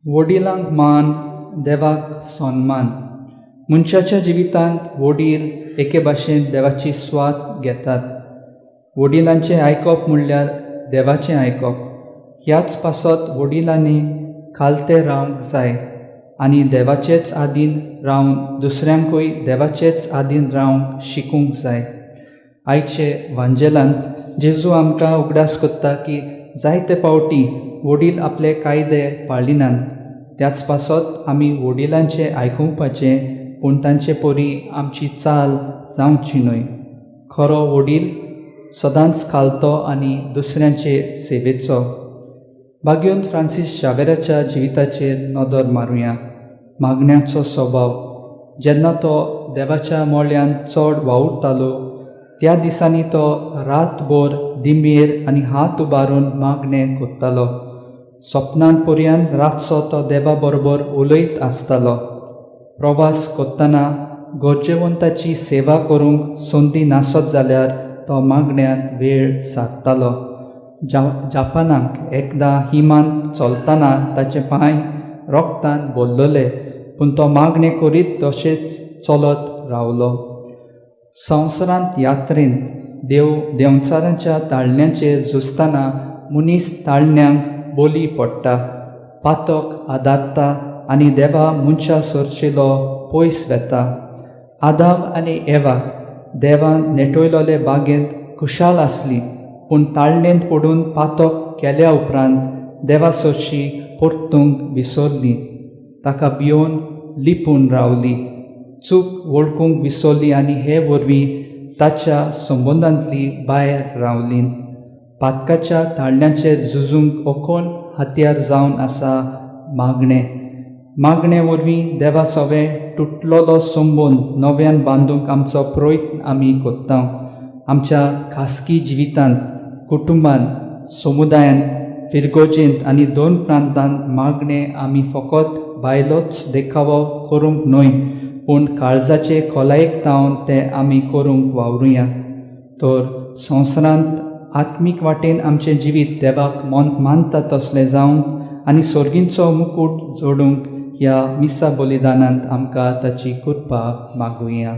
वडिलांक मान, देवाक सन्मान. मनशाच्या जिवितांत वडील एके भाशेन देवाची स्वाद घेतात. वडिलांचें आयकप म्हणल्यार देवाचें आयकप. ह्याच पासत वडिलांनी खालते रावंक जाय आनी देवाचेच आदीन रावन दुसऱ्यांकूय देवाचेच आदीन रावंक शिकूंक जाय. आयचे वांजेलांत जेजू आमकां उगडास कोत्ता की जायते पावटी वडील आपले कायदे पाळिनात. त्याच पासत आमी वडिलांचें आयकुपाचें, पूण तांचे परी आमची चाल जावची न्हय. खरो वडील सदांच खालतो आनी दुसऱ्यांचे सेवेचो. भाग्योंत फ्रांसीस शावेराच्या जिविताचेर नदर मारुया. मागण्याचो स्वभाव. जेन्ना तो देवाच्या मोळ्यान चड वावुरतालो त्या दिसांनी तो रातभर दिमेर आनी हात उबारून मागणें कोत्तालो. सपनांत पर्यान रातचो तो देवा बरोबर उलयत आसतालो. प्रवास कोत्ताना गरजेवंताची सेवा करूंक संदी नासत जाल्यार तो मागण्यांत वेळ सारतालो. जापानाक एकदां हिमांत चलतना ताचे पांय रोगतान भरलोले, पूण तो मागणें करीत तशेंच चलत रावलो. संवसारांत यात्रेंत देंवचारांच्या ताळण्यांचेर झुजतना मनीस ताळण्यांक बोली पडटा, पातक आदारता आनी देवा मनशा सरशिलो पयस वेता. आदाम आनी एवा देवान नेटयलोले बागेंत खुशाल आसली, पूण ताळणेंत पडून पातक केल्या उपरांत देवा सरशी परतूंक विसरली. ताका भिवन लिपून रावली, चूक वळखूंक विसरली आनी हे वरवीं ताच्या संबंदांतली भायर रावली. पातकाच्या ताळण्यांचेर झुजूंक ओकोन हात्यार जावन आसा मागणे वरवीं देवा सवें तुटलोलो संबंद नव्यान बांदूंक आमचो प्रयत्न आमी कोत्ता. आमच्या खासगी जिवितांत, कुटुंबांत, समुदायांत, फिरगोजेंत आनी दोन प्रांतांत मागणें आमी फकत भायलोच देखावो करूंक न्हय, पूण काळजाचे खोलायेक तावन तें आमी करूंक वावरुया. तर संवसारांत आत्मीक वाटेन आमचें जिवीत देवाक मानता तसलें जावंक आनी सर्गींचो मुकूट जोडूंक ह्या मिसा बलिदानांत आमकां ताची कृपा मागुया.